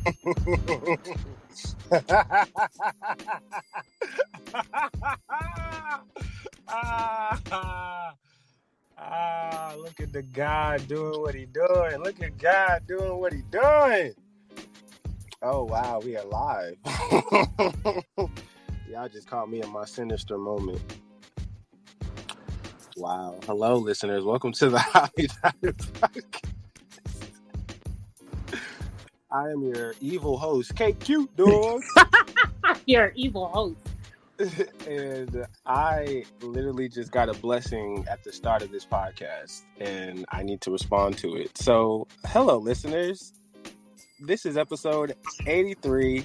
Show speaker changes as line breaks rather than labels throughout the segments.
Look at the guy doing what he doing. Look at God doing what he doing. Oh, wow, we are live. Y'all just caught me in my sinister moment. Wow. Hello, listeners. Welcome to the Podcast. I am your evil host, KQ Dog.
Your evil host.
And I literally just got a blessing at the start of this podcast, and I need to respond to it. So, hello, listeners. This is episode 83,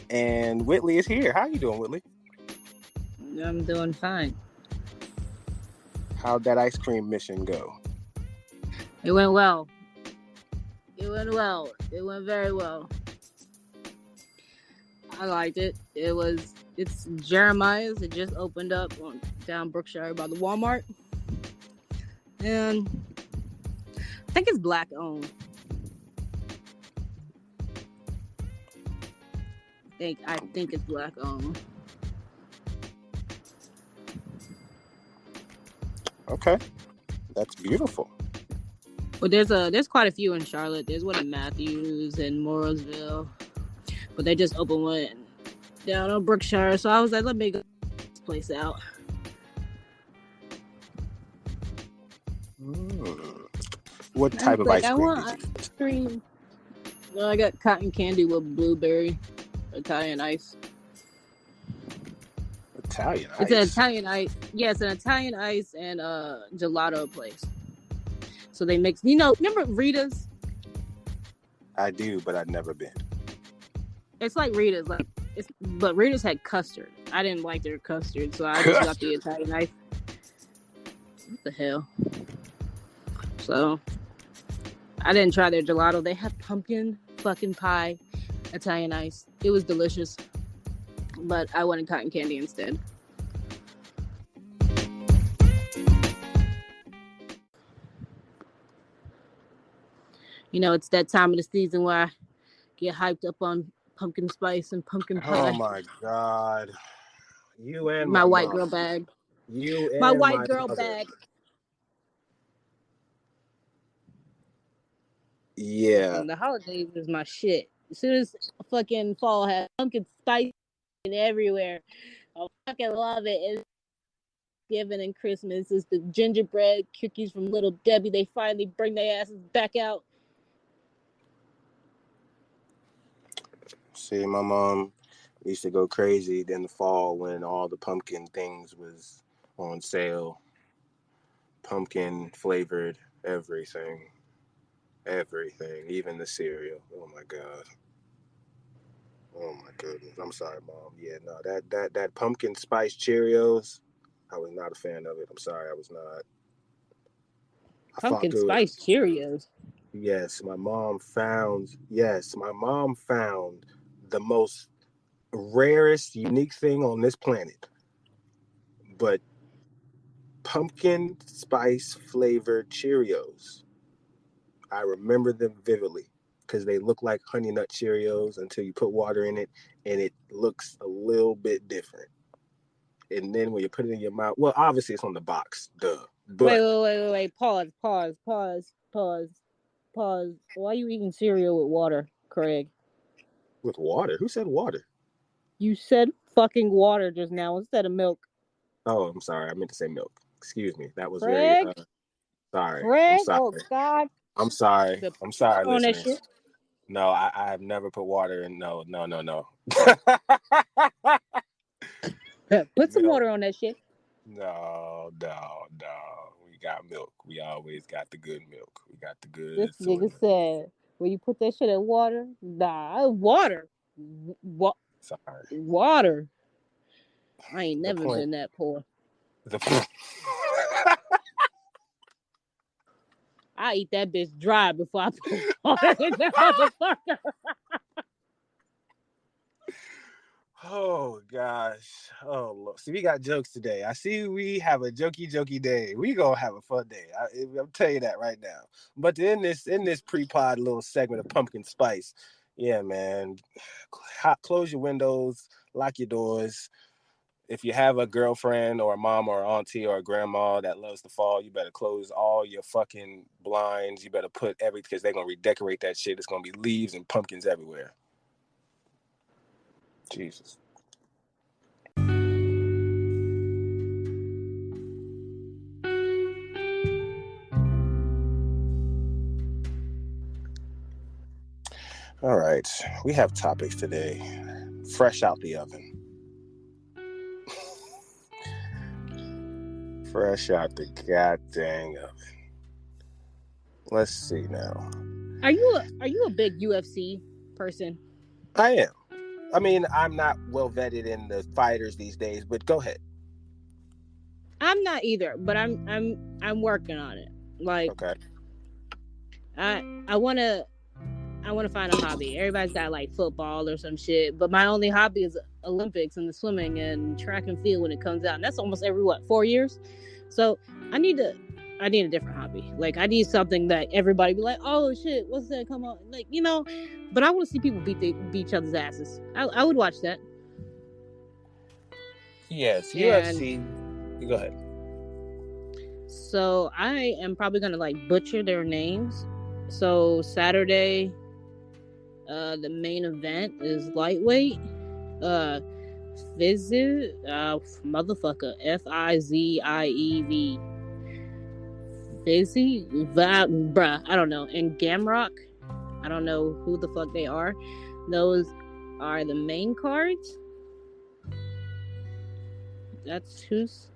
and Whitley is here. How you doing, Whitley?
I'm doing fine.
How'd that ice cream mission go?
It went well. It went very well. I liked it. It's Jeremiah's. It just opened up down Brookshire by the Walmart. And I think it's black owned. I think it's black owned.
Okay. That's beautiful.
But there's quite a few in Charlotte. There's one in Matthews and Morrisville. But they just opened one down on Brookshire. So I was like, let me go check this place out.
What type of ice cream?
I want ice cream. Well, I got cotton candy with blueberry Italian ice.
Italian ice?
It's an Italian ice. Yeah, it's an Italian ice and gelato place. So they mix, remember Rita's?
I do, but I've never been.
It's like Rita's, but Rita's had custard. I didn't like their custard, so I just got the Italian ice. What the hell? So I didn't try their gelato. They had pumpkin fucking pie Italian ice. It was delicious, but I wanted cotton candy instead. It's that time of the season where I get hyped up on pumpkin spice and pumpkin pie.
Oh my God. You and
my white girl bag.
You and
my white girl
mother.
Bag.
Yeah.
And the holidays is my shit. As soon as fucking fall has pumpkin spice everywhere, I fucking love it. It's Thanksgiving and Christmas. It's the gingerbread cookies from Little Debbie. They finally bring their asses back out.
See, my mom used to go crazy in the fall when all the pumpkin things was on sale. Pumpkin flavored everything, even the cereal. Oh my God. Oh my goodness. I'm sorry, Mom. Yeah, no, that pumpkin spice Cheerios, I was not a fan of it. I'm sorry, I was not.
Pumpkin spice Cheerios.
Yes, my mom found the most rarest, unique thing on this planet. But pumpkin spice flavored Cheerios, I remember them vividly because they look like Honey Nut Cheerios until you put water in it, and it looks a little bit different. And then when you put it in your mouth, well, obviously it's on the box, duh. But
wait. Pause. Why are you eating cereal with water, Craig?
With water? Who said water?
You said fucking water just now instead of milk.
Oh, I'm sorry. I meant to say milk. Excuse me. That was
Craig?
very sorry.
Craig?
I'm sorry.
Oh God.
I'm sorry. I'm sorry, listeners. No, I have never put water in. No.
Put some water on that shit.
No. We got milk. We always got the good milk. We got the good.
This nigga said, "Will you put that shit in water?" Nah, water. What?
Sorry.
Water. I ain't never been that poor. I eat that bitch dry before I put water in that motherfucker.
Oh gosh. Oh Lord. See, we got jokes today. I see we have a jokey day. We gonna have a fun day. I'm telling you that right now. But in this pre-pod little segment of pumpkin spice, Yeah, man. Close your windows, lock your doors. If you have a girlfriend or a mom or auntie or a grandma that loves the fall, you better close all your fucking blinds. You better put everything, because they're going to redecorate that shit. It's going to be leaves and pumpkins everywhere. Jesus. All right. We have topics today. Fresh out the oven. Fresh out the goddamn oven. Let's see now.
Are you a big UFC person?
I am. I mean, I'm not well vetted in the fighters these days, but go ahead.
I'm not either, but I'm working on it. Like,
okay.
I wanna find a hobby. Everybody's got like football or some shit, but my only hobby is Olympics and the swimming and track and field when it comes out. And that's almost every 4 years. So I need a different hobby. Like, I need something that everybody be like, oh shit, what's that? Come on, like, you know. But I want to see people beat each other's asses. I would watch that.
Yes, UFC. You go ahead.
So I am probably gonna like butcher their names. So Saturday, the main event is lightweight. Fiziev, motherfucker, Fiziev. Fizzy, bruh, I don't know. And Gamrock, I don't know who the fuck they are. Those are the main cards. That's who's.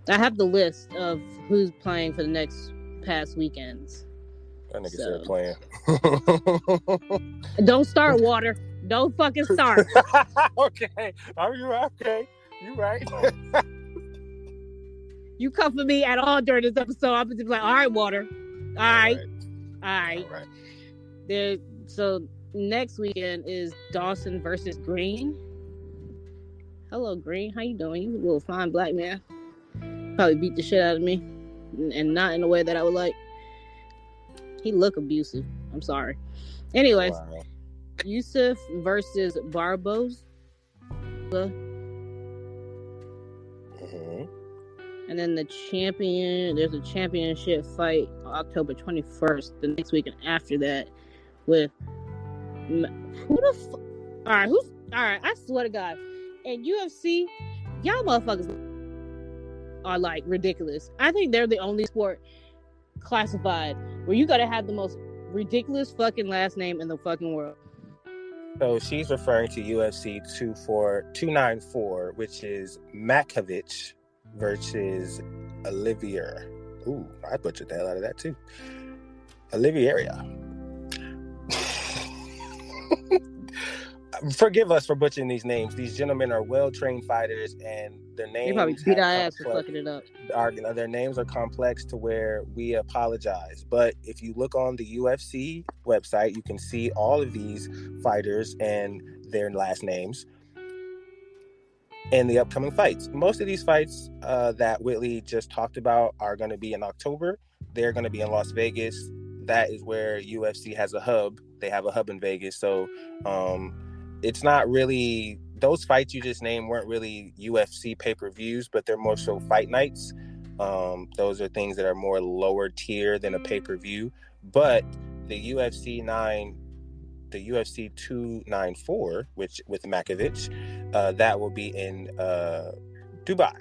I have the list of who's playing for the next past weekends.
That nigga said playing.
Don't start, Water. Don't fucking start.
Okay. Are you okay? You right.
You come for me at all during this episode, I'm just like, all right, Water. All right. So next weekend is Dawson versus Green. Hello, Green. How you doing? You a little fine black man. Probably beat the shit out of me, and not in a way that I would like. He look abusive. I'm sorry. Anyways, wow. Yusuf versus Barboza. And then there's a championship fight October 21st, the next weekend after that, with all right, I swear to God, at UFC, y'all motherfuckers are like ridiculous. I think they're the only sport classified where you gotta have the most ridiculous fucking last name in the fucking world.
So she's referring to UFC 294, which is Makovich versus Olivier. Ooh, I butchered the hell out of that too. Oliveira. Forgive us for butchering these names. These gentlemen are well-trained fighters, and their names...
They probably beat our ass for fucking it up.
Their names are complex to where we apologize. But if you look on the UFC website, you can see all of these fighters and their last names in the upcoming fights. Most of these fights that Whitley just talked about are going to be in October. They're going to be in Las Vegas. That is where UFC has a hub. They have a hub in Vegas. So it's not really... Those fights you just named weren't really UFC pay-per-views, but they're more so fight nights. Those are things that are more lower tier than a pay-per-view. But the UFC 294, which with Makovich, that will be in Dubai.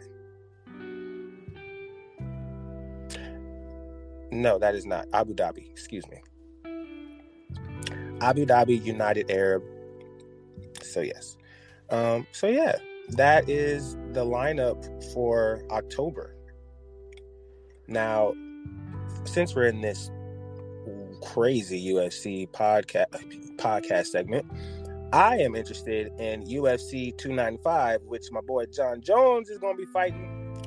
No, that is not. Abu Dhabi, excuse me. Abu Dhabi, United Arab. So yes. So yeah, that is the lineup for October. Now, since we're in this crazy UFC podcast segment, I am interested in UFC 295, which my boy John Jones is going to be fighting.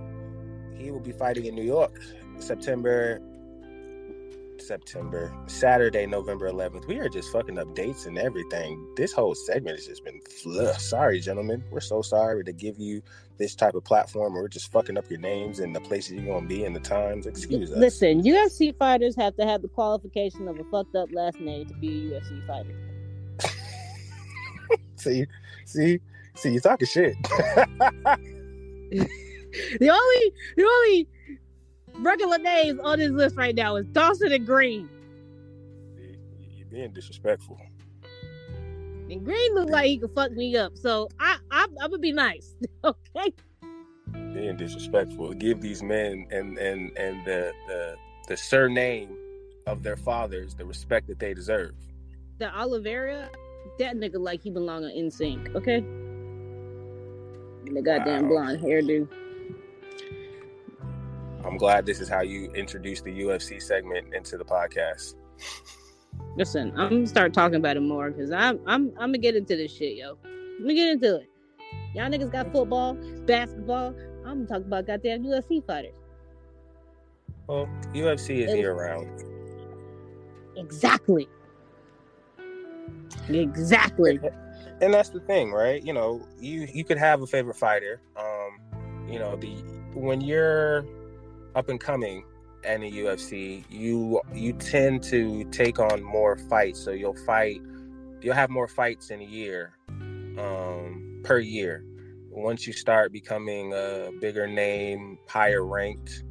He will be fighting in New York, Saturday, November 11th. We are just fucking up dates and everything. This whole segment has just been sorry, gentlemen. We're so sorry to give you this type of platform where we're just fucking up your names and the places you're going to be and the times. Excuse us.
Listen, UFC fighters have to have the qualification of a fucked up last name to be a UFC fighter.
See, you talking shit.
The only regular names on this list right now is Dawson and Green.
You're being disrespectful.
And Green look like he could fuck me up, so I'm gonna be nice, okay?
Being disrespectful. Give these men and the surname of their fathers the respect that they deserve.
The Oliveira, that nigga like he belong on NSYNC, okay? The goddamn blonde hairdo.
I'm glad this is how you introduce the UFC segment into the podcast.
Listen, I'm gonna start talking about it more because I'm gonna get into this shit, yo. I'm gonna get into it. Y'all niggas got football, basketball. I'm gonna talk about goddamn UFC fighters.
Well, UFC is year round.
Exactly.
And that's the thing, right? You know, you could have a favorite fighter. You know, when you're up and coming in the UFC, you tend to take on more fights. So you'll have more fights in a year, per year. Once you start becoming a bigger name, higher ranked,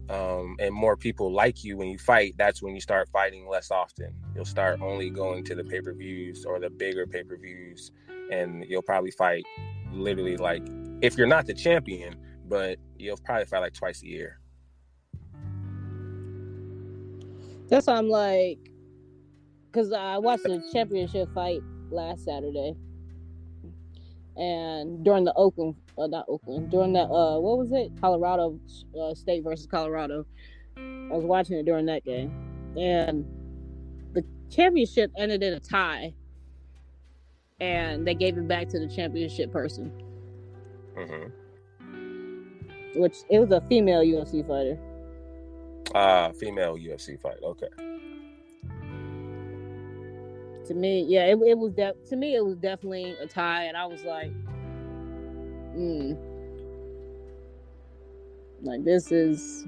and more people like you when you fight, that's when you start fighting less often. You'll start only going to the pay-per-views or the bigger pay-per-views, and you'll probably fight literally like, if you're not the champion, but you'll probably fight like twice a year.
That's why I'm like, because I watched the championship fight last Saturday, and during the during that what was it, Colorado State versus Colorado, I was watching it during that game, and the championship ended in a tie, and they gave it back to the championship person.
Mm-hmm.
Which it was a female UFC fighter.
Female UFC fight. Okay.
To me, yeah, it was to me it was definitely a tie, and I was like, like this is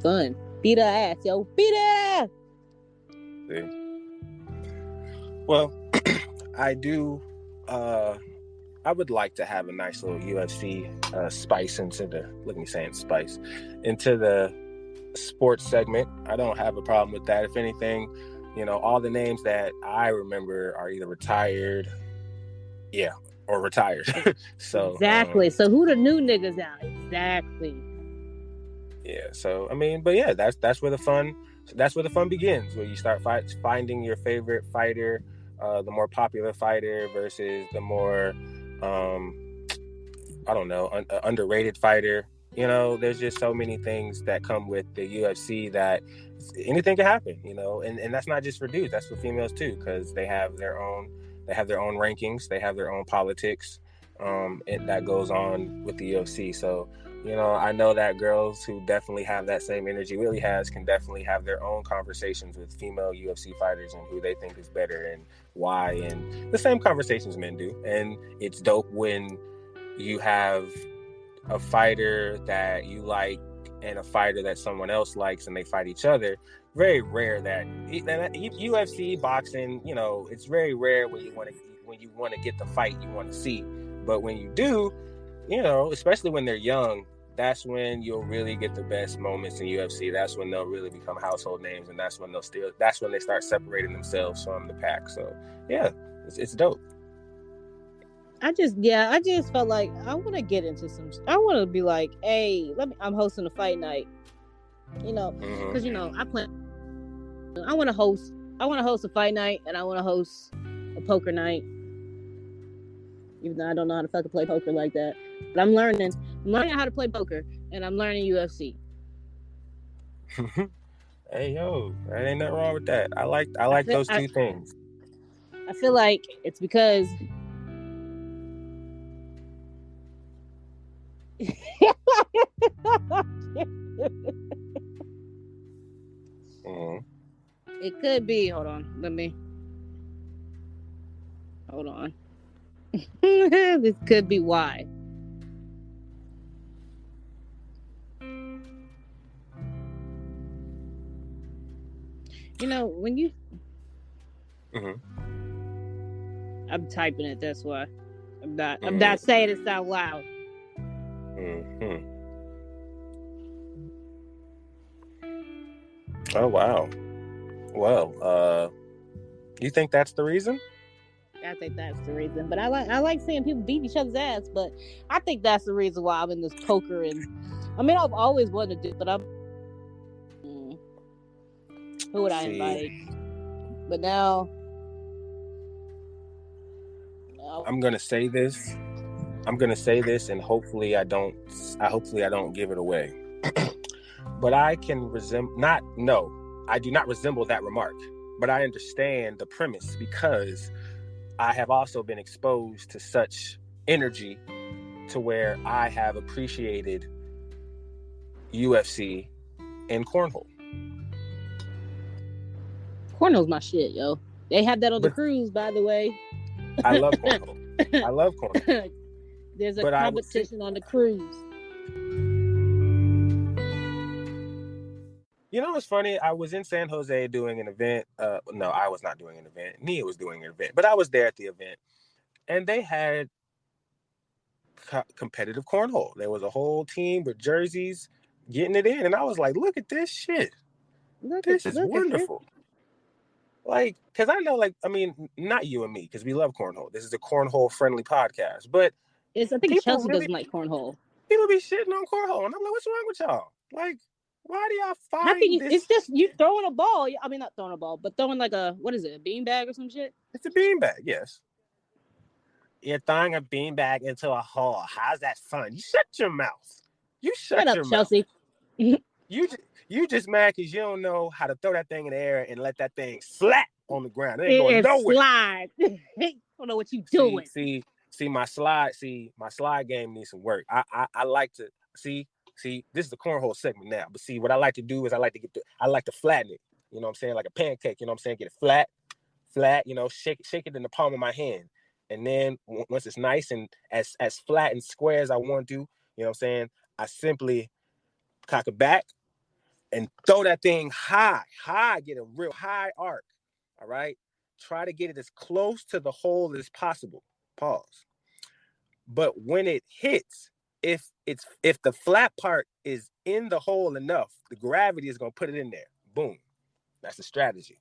fun. Beat her ass, yo, beat her ass.
See. Well, I do. I would like to have a nice little UFC spice into the. Look at me saying spice into the sports segment. I don't have a problem with that. If anything, you know, all the names that I remember are either retired, or retired. So
exactly. So who the new niggas out? Exactly.
Yeah. So I mean, but yeah, that's where the fun begins. Where you start finding your favorite fighter, the more popular fighter versus the more I don't know, underrated fighter. You know, there's just so many things that come with the UFC that anything can happen, you know, and that's not just for dudes, that's for females too, because they have their own rankings, they have their own politics, and that goes on with the UFC. So, you know, I know that girls who definitely have that same energy Whitley has can definitely have their own conversations with female UFC fighters and who they think is better and why, and the same conversations men do. And it's dope when you have a fighter that you like and a fighter that someone else likes and they fight each other. Very rare that UFC, boxing, you know, it's very rare when you want to get the fight you want to see. But when you do, you know, especially when they're young, that's when you'll really get the best moments in UFC. That's when they'll really become household names, and that's when they start separating themselves from the pack. So yeah, it's dope.
I just felt like I want to get into I want to be like, hey, I'm hosting a fight night, you know, because you know I want to host a fight night, and I want to host a poker night, even though I don't know how to fucking play poker like that. But I'm learning how to play poker, and I'm learning UFC.
Hey yo, there ain't nothing wrong with that. I like those two things.
I feel like it's because it could be. Hold on. This could be why. You know, when you I'm typing it. That's why I'm not saying it out loud.
Mm-hmm. Oh wow. Well, you think that's the reason?
I think that's the reason. But I like seeing people beat each other's ass. But I think that's the reason why I'm in this poker. And I mean, I've always wanted to do, but who would I invite? But now,
I'm gonna say this, and hopefully I don't give it away. But I can I do not resemble that remark. But I understand the premise because I have also been exposed to such energy to where I have appreciated UFC and cornhole.
Cornhole's my shit, yo. They have that on the cruise, by the way.
I love cornhole. I love cornhole.
There's a competition on the cruise.
You know what's funny? I was in San Jose doing an event. No, I was not doing an event. Nia was doing an event. But I was there at the event. And they had competitive cornhole. There was a whole team with jerseys getting it in. And I was like, look at this shit. This is wonderful. Like, because I know, like, I mean, not you and me, because we love cornhole. This is a cornhole-friendly podcast. But
I think Chelsea doesn't like cornhole.
People be shitting on cornhole. And I'm like, what's wrong with y'all? Like, why do y'all find this?
It's just you throwing a ball. I mean, not throwing a ball, but throwing like a beanbag or some shit?
It's a beanbag, yes. You're throwing a beanbag into a hole. How's that fun? You shut your mouth. Shut your mouth. Chelsea. You just mad because you don't know how to throw that thing in the air and let that thing slap on the ground. It ain't going nowhere.
Slide. Don't know what you doing.
See, my slide game needs some work. I like to see, this is the cornhole segment now. But see, what I like to do is I like to flatten it. You know what I'm saying? Like a pancake, you know what I'm saying? Get it flat, you know, shake it in the palm of my hand. And then once it's nice and as flat and square as I want to, you know what I'm saying? I simply cock it back and throw that thing high, get a real high arc. All right. Try to get it as close to the hole as possible. Pause. But when it hits, if the flat part is in the hole enough, the gravity is going to put it in there. Boom. That's the strategy.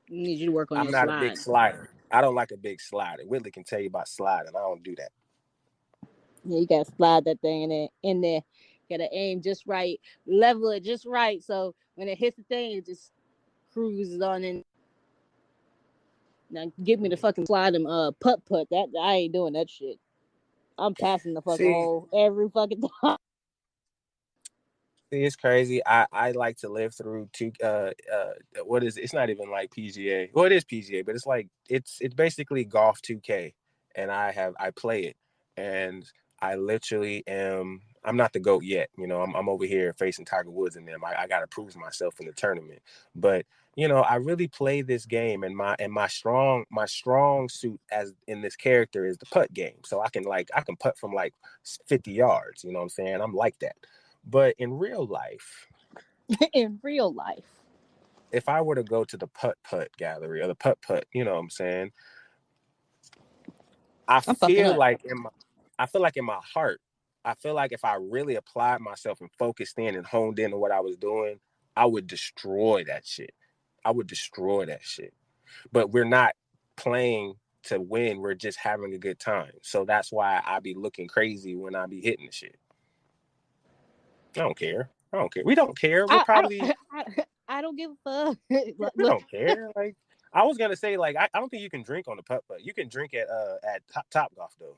You need you to work on your slide.
I'm not a big slider. I don't like a big slider. Whitley can tell you about sliding. I don't do that.
Yeah, you gotta slide that thing in there. You gotta aim just right, level it just right, so when it hits the thing, it just cruises on in. Now give me the fucking slide them putt. That I ain't doing that shit. I'm passing the fucking hole every fucking time.
See, it's crazy. I like to live through what is it? It's not even like PGA. Well, it is PGA, but it's like it's basically golf 2K, and I play it, and I literally am. I'm not the GOAT yet, you know. I'm over here facing Tiger Woods and them. I got to prove myself in the tournament, but you know, I really play this game, and my strong suit as in this character is the putt game. So I can putt from like 50 yards. You know what I'm saying? I'm like that. But in real life, if I were to go to the putt gallery or the putt, you know what I'm saying? I feel like in my heart, I feel like if I really applied myself and focused in and honed in on what I was doing, I would destroy that shit. But we're not playing to win. We're just having a good time. So that's why I be looking crazy when I be hitting the shit. I don't care. We don't care. We're probably.
I don't give a fuck.
We don't care. Like I was gonna say, like I don't think you can drink on the putt. You can drink at Top Golf though.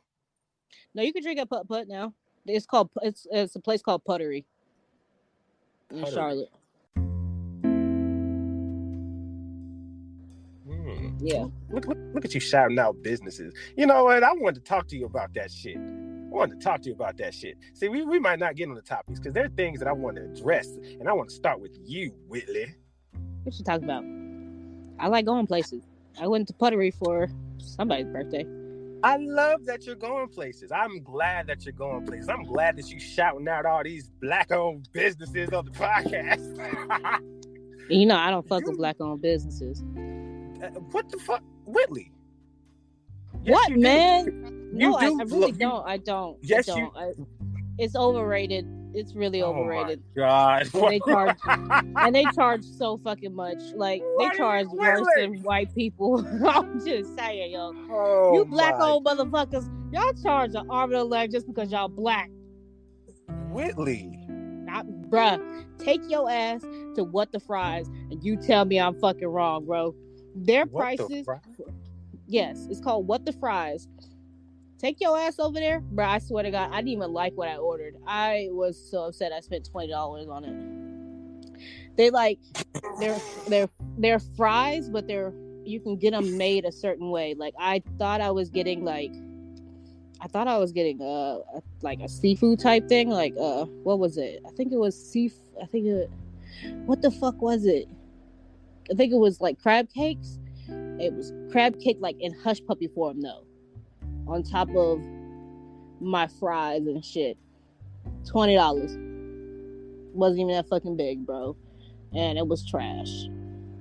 No, you can drink at putt now. It's a place called Puttery in Charlotte. Yeah.
Look at you shouting out businesses. You know what? I wanted to talk to you about that shit. See, we might not get on the topics because there are things that I want to address, and I want to start with you, Whitley.
What you talking about? I like going places. I went to Puttery for somebody's birthday.
I love that you're going places. I'm glad that you're going places. I'm glad that you shouting out all these Black-owned businesses on the podcast.
You know, I don't fuck with Black-owned businesses.
What the fuck, Whitley?
Yes, what, man? No, I really don't. I don't.
Yes,
I don't. It's overrated. It's really overrated.
Oh my God!
And they charge so fucking much. Like they charge worse than white people. I'm just saying, yo.
Oh,
you black-owned motherfuckers, y'all charge an arm and a leg just because y'all black.
Whitley.
Bruh, take your ass to What the Fries and you tell me I'm fucking wrong, bro. Their prices. Yes, it's called What the Fries. Take your ass over there, bro. I swear to God, I didn't even like what I ordered. I was so upset. I spent $20 on it. They like they're fries, but you can get them made a certain way. Like I thought I was getting like a seafood type thing. Like what was it? I think it was what the fuck was it? I think it was like crab cakes. It was crab cake like in hush puppy form though. On top of my fries and shit. $20. Wasn't even that fucking big, bro. And it was trash.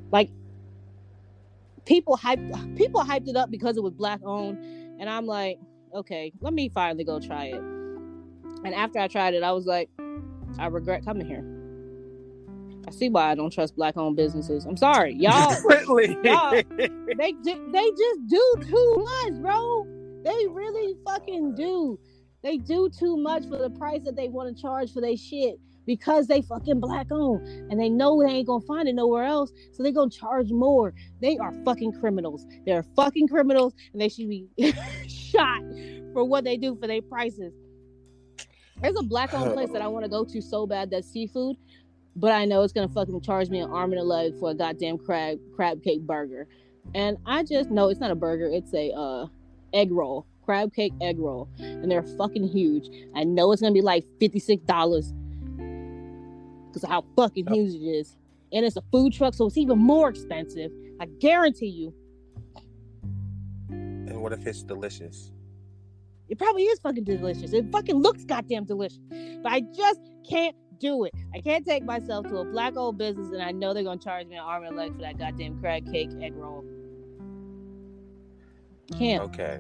Like, people hyped it up because it was black owned. And I'm like, okay, let me finally go try it. And after I tried it, I was like, I regret coming here. I see why I don't trust black owned businesses. I'm sorry. Y'all, they just do too much, bro. They really fucking do. They do too much for the price that they want to charge for their shit because they fucking black owned and they know they ain't gonna find it nowhere else, so they gonna charge more. They are fucking criminals. They're fucking criminals and they should be shot for what they do for their prices. There's a black owned place that I want to go to so bad that's seafood, but I know it's gonna fucking charge me an arm and a leg for a goddamn crab cake burger. And I just know it's not a burger, it's a egg roll, crab cake egg roll, and they're fucking huge. I know it's gonna be like $56 because of how fucking huge it is, and it's a food truck, so it's even more expensive. I guarantee you.
And what if it's delicious?
It probably is fucking delicious. It fucking looks goddamn delicious, but I just can't do it. I can't take myself to a black old business, and I know they're gonna charge me an arm and a leg for that goddamn crab cake egg roll. Can't.
Okay.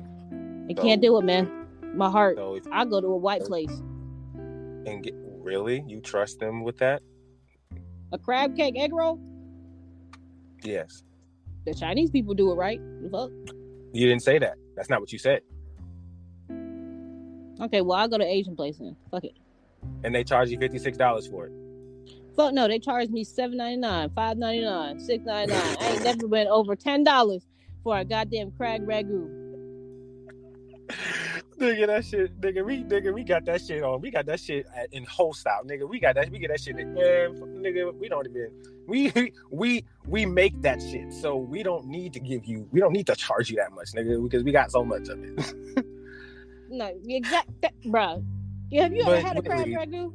I can't do it, man. My heart. I'll go to a white place.
And really? You trust them with that?
A crab cake egg roll?
Yes.
The Chinese people do it, right? The fuck?
You didn't say that. That's not what you said.
Okay, well, I'll go to Asian place then. Fuck it.
And they charge you $56 for it?
Fuck no, they charged me $7.99, $5.99, $6.99. I ain't never been over $10 for a goddamn crab ragu.
Nigga, that shit, nigga, we got that shit on. We got that shit in wholesale, nigga. We get that shit in, nigga, we don't even, we make that shit. So we don't need to charge you that much, nigga, because we got so much of it.
No, bruh. Have you ever had a crab ragu?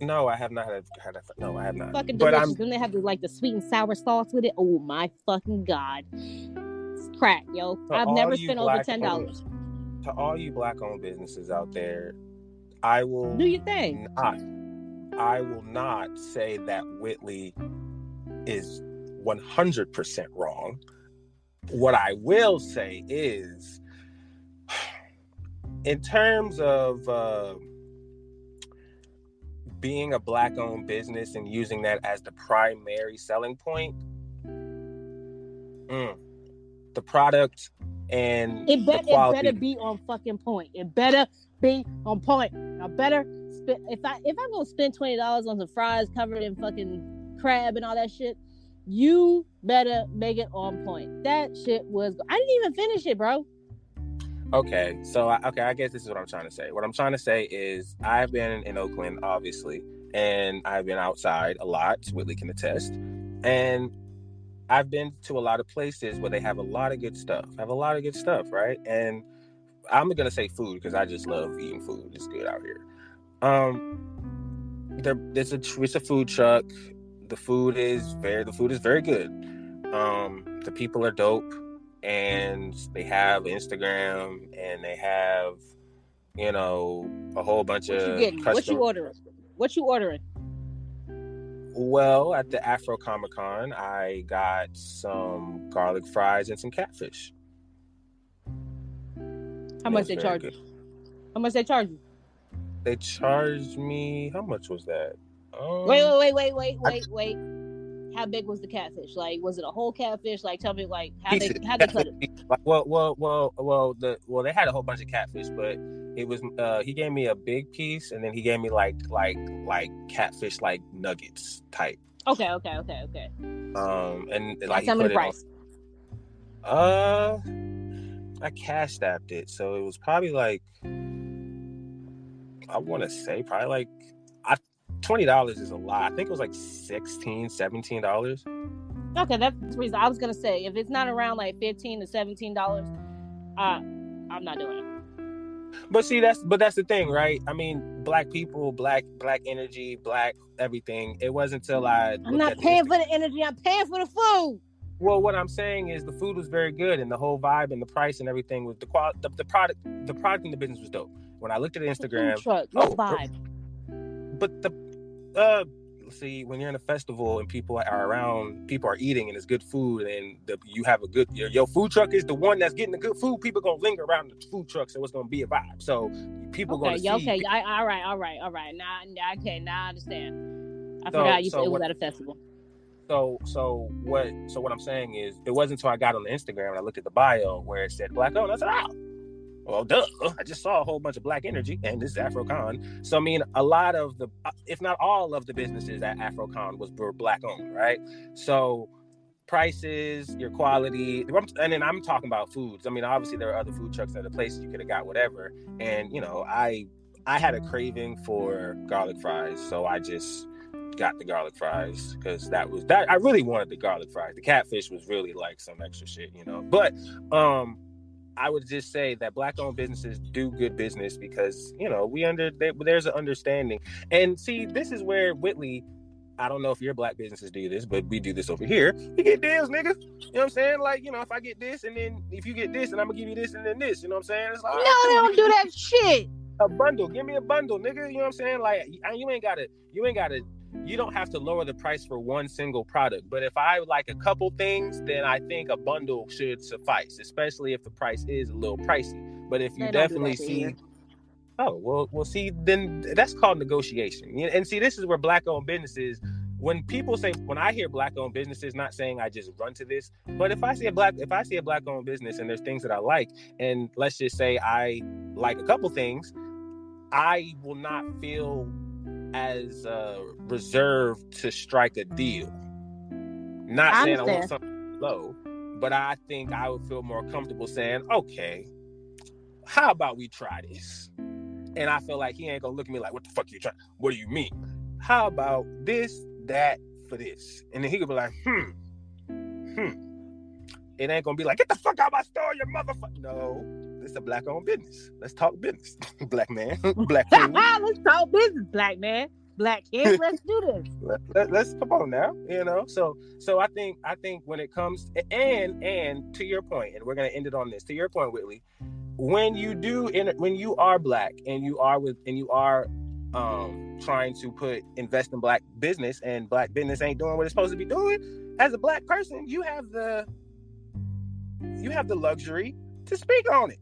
No, I have not had a. No, I have not.
Fucking delicious. Then they have the sweet and sour sauce with it. Oh my fucking God. It's crack, yo. I've never spent over $10.
To all you black-owned businesses out there, I will
do your thing.
I will not say that Whitley is 100% wrong. What I will say is, in terms of being a black-owned business and using that as the primary selling point, the product and
it better be on fucking point. It better be on point. I better spend if I'm gonna spend $20 on some fries covered in fucking crab and all that shit, you better make it on point. That shit was. I didn't even finish it, bro.
Okay, so I guess this is what I'm trying to say. What I'm trying to say is I've been in Oakland, obviously, and I've been outside a lot. Whitley can attest, and I've been to a lot of places where they have a lot of good stuff. Right? And I'm gonna say food because I just love eating food. It's good out here. It's a food truck. The food is very good. The people are dope, and they have Instagram, and they have, a whole bunch of.
What you ordering?
Well, at the Afro Comic Con, I got some garlic fries and some catfish.
How much they charge you? How much they charge you?
They charged me. How much was that?
Wait. How big was the catfish? Like, was it a whole catfish? Like, tell me, like, how they cut it?
Well, they had a whole bunch of catfish, but it was he gave me a big piece, and then he gave me like catfish like nuggets type.
Okay.
And like
tell me the price.
I cash apped it, so it was probably like, I want to say probably like $20 is a lot. I think it was like $16, $17.
Okay, that's the reason I was gonna say, if it's not around like $15 to $17, I'm not doing it.
But see, that's the thing, right? I mean, black people, black energy, black everything. It wasn't until I'm
not paying for the energy. I'm paying for the food.
Well, what I'm saying is the food was very good, and the whole vibe and the price and everything was the product in the business was dope. When I looked at Instagram,
the food truck, what vibe?
But see, when you're in a festival and people are around, people are eating and it's good food, and you have a good, your food truck is the one that's getting the good food. People gonna linger around the food truck, so it's gonna be a vibe. So people gonna see.
Okay, all right. Now I understand. I forgot you said it was at a festival.
So what I'm saying is, it wasn't until I got on the Instagram and I looked at the bio where it said black owned. I said, oh, well, duh. I just saw a whole bunch of black energy, and this is AfroCon. So I mean, a lot of the, if not all of the businesses at AfroCon were black owned, right? So prices, your quality, and then I'm talking about foods. I mean, obviously there are other food trucks and other places you could have got whatever, and I had a craving for garlic fries, so I just got the garlic fries because that I really wanted the garlic fries. The catfish was really like some extra shit, but I would just say that black owned businesses do good business because there's an understanding. And see, this is where Whitley, I don't know if your black businesses do this, but we do this over here. We get deals, nigga. You know what I'm saying? Like, if I get this, and then if you get this, and I'm gonna give you this and then this, you know what I'm saying? It's like,
no, they don't do that shit.
A bundle, give me a bundle, nigga. You know what I'm saying? Like, you don't have to lower the price for one single product. But if I like a couple things, then I think a bundle should suffice, especially if the price is a little pricey. But if you definitely see, well, see, then that's called negotiation. And see, this is where black-owned businesses, when I hear black-owned businesses, not saying I just run to this, but if I see a black-owned business and there's things that I like, and let's just say I like a couple things, I will not feel as reserved to strike a deal. Not saying I want something low, but I think I would feel more comfortable saying, okay, how about we try this? And I feel like he ain't gonna look at me like, what the fuck you trying? What do you mean? How about this, that, for this? And then he could be like, It ain't gonna be like, get the fuck out of my store, you motherfucker. No, it's a black-owned business. Let's talk business, black man, black king.
Let's talk business, black man, black kid. Let's do this.
Let's come on now, So I think when it comes and to your point, and we're gonna end it on this. To your point, Whitley, when you are black and you are trying to invest in black business, and black business ain't doing what it's supposed to be doing, as a black person, you have the luxury to speak on it.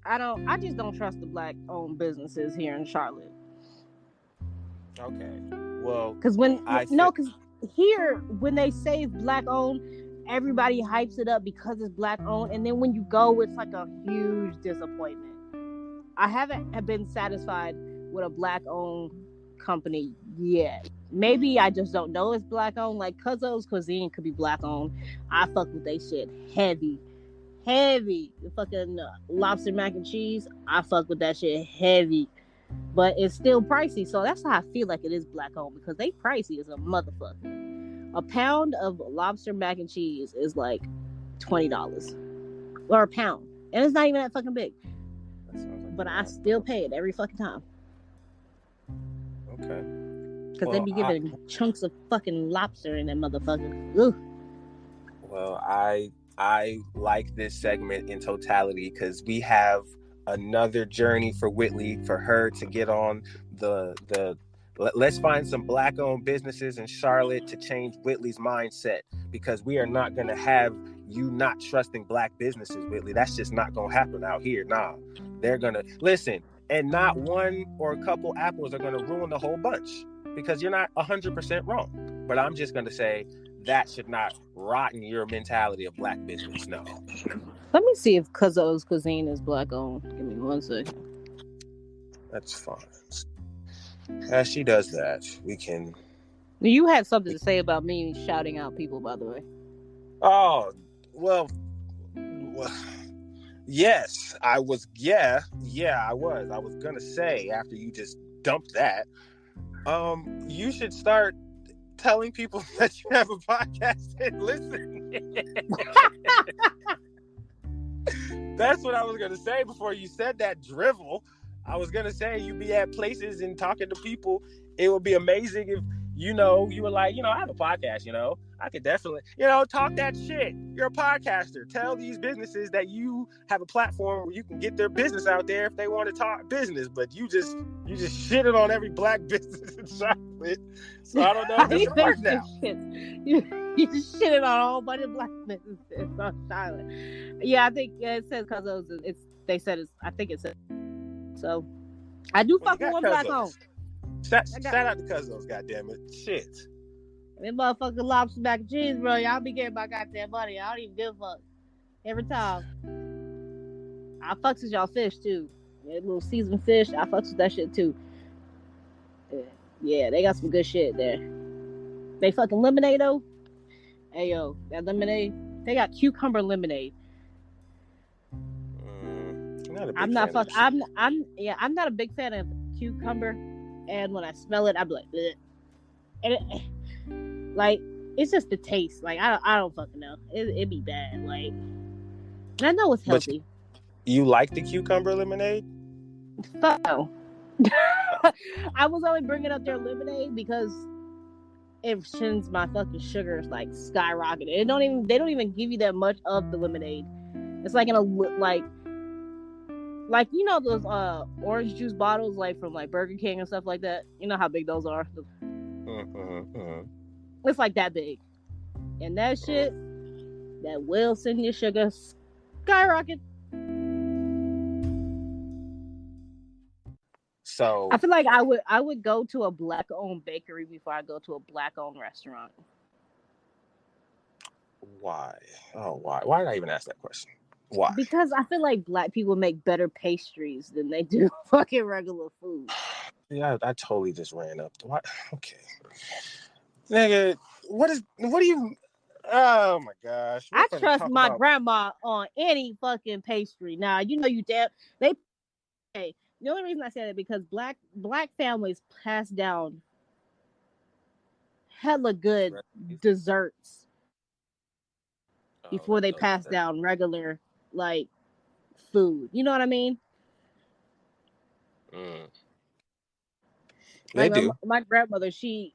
I just don't trust the black owned businesses here in Charlotte.
Okay. Well,
because here, when they say black owned, everybody hypes it up because it's black owned, and then when you go, it's like a huge disappointment. I haven't been satisfied with a black owned company yet. Maybe I just don't know it's black owned. Like Cuzzo's Cuisine could be black owned. I fuck with they shit heavy. The fucking lobster mac and cheese, I fuck with that shit heavy. But it's still pricey, so that's how I feel like it is black owned, because they pricey as a motherfucker. A pound of lobster mac and cheese is like $20 or a pound, and it's not even that fucking big. But I still pay it every fucking time.
Okay.
Because they be giving chunks of fucking lobster in that motherfucker. Ugh.
Well, I like this segment in totality because we have another journey for Whitley, for her to get on the Let's find some Black-owned businesses in Charlotte to change Whitley's mindset, because we are not going to have you not trusting Black businesses, Whitley. That's just not going to happen out here. Nah, they're going to listen, and not one or a couple apples are going to ruin the whole bunch, because you're not 100% wrong. But I'm just going to say that should not rotten your mentality of Black business. No.
Let me see if Cuzzo's Cuisine is Black-owned. Give me 1 second.
That's fine. As she does that, we can...
You had something to say about me shouting out people, by the way.
Oh, well, yes, I was. Yeah, I was. I was gonna say, after you just dumped that, you should start telling people that you have a podcast and listen. That's what I was gonna say before you said that drivel. I was gonna say you'd be at places and talking to people. It would be amazing if, you were like, I have a podcast, I could definitely, talk that shit. You're a podcaster. Tell these businesses that you have a platform where you can get their business out there if they want to talk business. But you just shitted on every Black business in Charlotte. So I don't know if this will work now.
You just shitted on a whole bunch of Black businesses on Charlotte. Yeah, I think it says Cuzzo's. They said it's. I think it said. So I do fuck with one Black-owned.
Shout out to Cuzzo's, goddammit. Shit.
Them motherfucking lobster mac and cheese, bro. Y'all be getting my goddamn money. I don't even give a fuck. Every time. I fucks with y'all fish, too. That little seasoned fish, I fucks with that shit, too. Yeah, they got some good shit there. They fucking lemonade, though. Hey, yo, that lemonade. They got cucumber lemonade. I'm not a big fan of cucumber. And when I smell it, I'm like, bleh. And it's just the taste. Like, I don't fucking know. It'd be bad. Like, and I know it's healthy.
You like the cucumber lemonade?
Fuck no. I was only bringing up their lemonade because it sends my fucking sugars like skyrocketing. They don't even give you that much of the lemonade. It's like in a like those orange juice bottles like from like Burger King and stuff like that. You know how big those are. It's like that big, and that shit that will send your sugar skyrocket.
So
I feel like I would go to a Black-owned bakery before I go to a Black-owned restaurant.
Why? Oh, why? Why did I even ask that question? Why?
Because I feel like Black people make better pastries than they do fucking regular food.
Yeah, I totally just ran up. What? Okay, nigga, what do you? Oh my gosh!
I trust my grandma on any fucking pastry. Now the only reason I say that because black families pass down hella good desserts before they pass down regular like food. You know what I mean?
They do.
My grandmother, she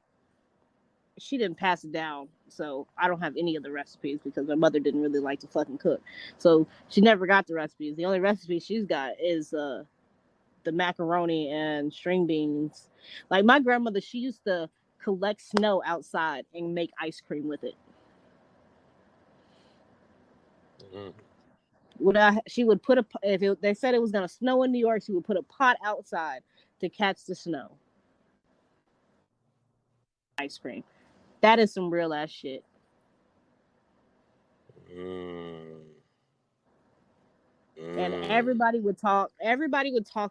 didn't pass it down, so I don't have any of the recipes because my mother didn't really like to fucking cook. So she never got the recipes. The only recipe she's got is the macaroni and string beans. Like my grandmother, she used to collect snow outside and make ice cream with it. She would put they said it was gonna snow in New York, she would put a pot outside to catch the snow. Ice cream. That is some real ass shit. And everybody would talk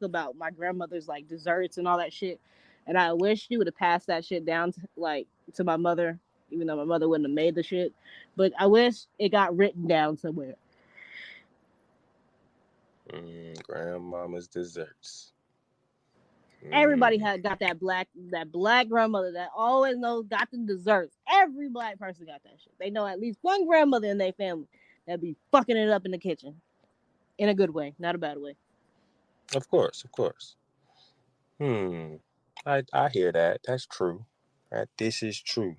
about my grandmother's like desserts and all that shit. And I wish she would have passed that shit down to my mother, even though my mother wouldn't have made the shit. But I wish it got written down somewhere.
Grandmama's desserts.
Everybody got that black grandmother that always got the desserts. Every Black person got that shit. They know at least one grandmother in their family that be fucking it up in the kitchen. In a good way, not a bad way.
Of course. I hear that. That's true. This is true.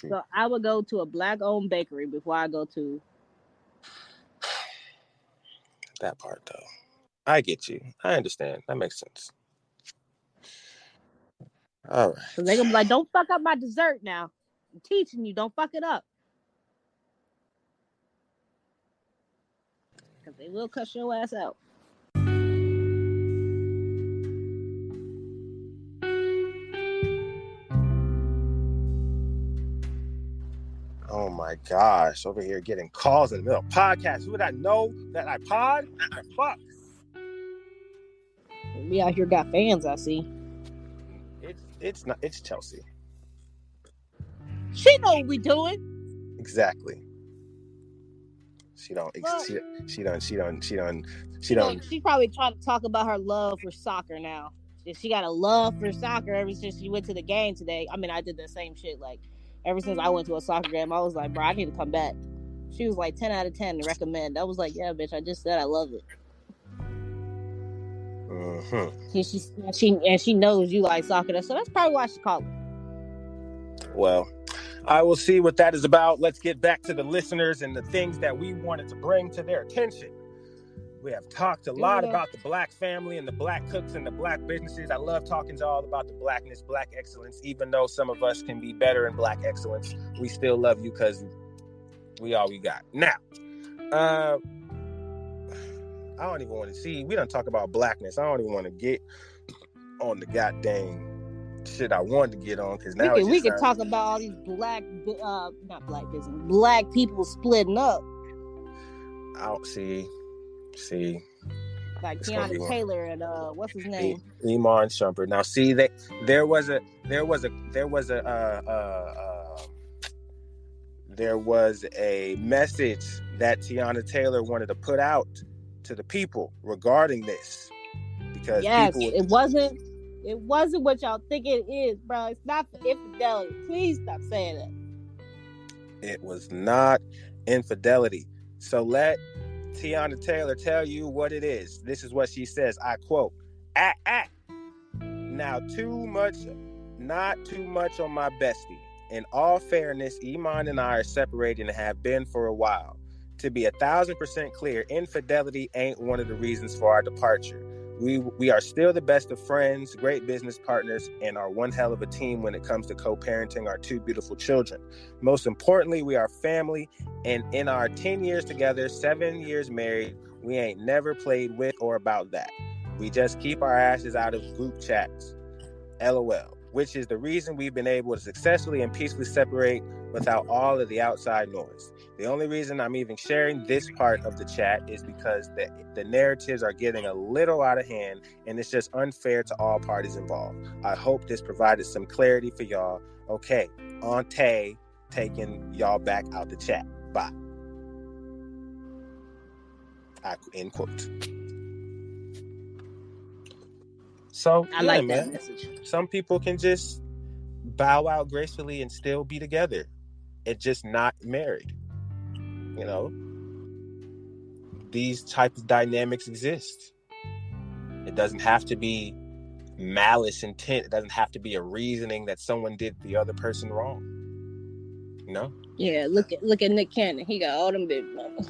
So I would go to a Black-owned bakery before I go to
that part, though. I get you. I understand. That makes sense. All right.
So they're going to be like, don't fuck up my dessert now. I'm teaching you, don't fuck it up. Because they will cuss your ass out.
Oh my gosh, over here getting calls in the middle of podcasts. Who would I know that I pod? The fuck?
We out here got fans, I see.
It's not. It's Chelsea.
She know what we doing.
Exactly. She don't.
She's probably trying to talk about her love for soccer now. She got a love for soccer ever since she went to the game today. I mean, I did the same shit. Like, ever since I went to a soccer game, I was like, bro, I need to come back. She was like 10 out of 10 to recommend. I was like, yeah, bitch, I just said I love it. She knows you like soccer, so that's probably why she called it.
Well, I will see what that is about. Let's get back to the listeners and the things that we wanted to bring to their attention. We have talked a lot about the Black family and the Black cooks and the Black businesses. I love talking to all about the Blackness, Black excellence. Even though some of us can be better in Black excellence, we still love you because we all we got. Now, I don't even want to see. We don't talk about Blackness. I don't even want to get on the goddamn shit I wanted to get on because now
we can talk about all these Black people splitting up.
I don't see.
Like Teyana Taylor and what's his name?
Iman Shumpert. Now see that there was a message that Teyana Taylor wanted to put out to the people regarding this. Because
it wasn't what y'all think it is, bro. It's not for infidelity. Please stop saying that.
It was not infidelity. So let Teyana Taylor tell you what it is. This is what she says. I quote, Now not too much on my bestie. In all fairness, Iman and I are separated and have been for a while. To be 1,000% clear, infidelity ain't one of the reasons for our departure. We are still the best of friends, great business partners, and are one hell of a team when it comes to co-parenting our two beautiful children. Most importantly, we are family, and in our 10 years together, 7 years married, we ain't never played with or about that. We just keep our asses out of group chats. LOL. Which is the reason we've been able to successfully and peacefully separate without all of the outside noise. The only reason I'm even sharing this part of the chat is because the narratives are getting a little out of hand, and it's just unfair to all parties involved. I hope this provided some clarity for y'all. Okay, Auntie taking y'all back out the chat. Bye. End quote. So
I like that message.
Some people can just bow out gracefully and still be together. It's just not married. You know, these types of dynamics exist. It doesn't have to be malice intent. It doesn't have to be a reasoning that someone did the other person wrong. You know?
Yeah, look at Nick Cannon. He got all them big mamas.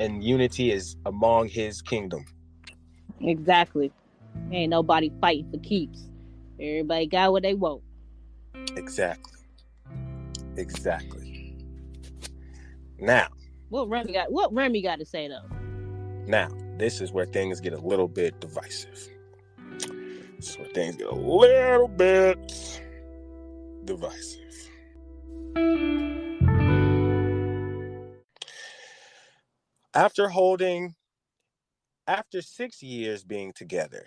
And unity is among his kingdom.
Exactly. Ain't nobody fighting for keeps. Everybody got what they want.
Exactly. Now,
what Remy got to say though?
Now, this is where things get a little bit divisive. After 6 years being together,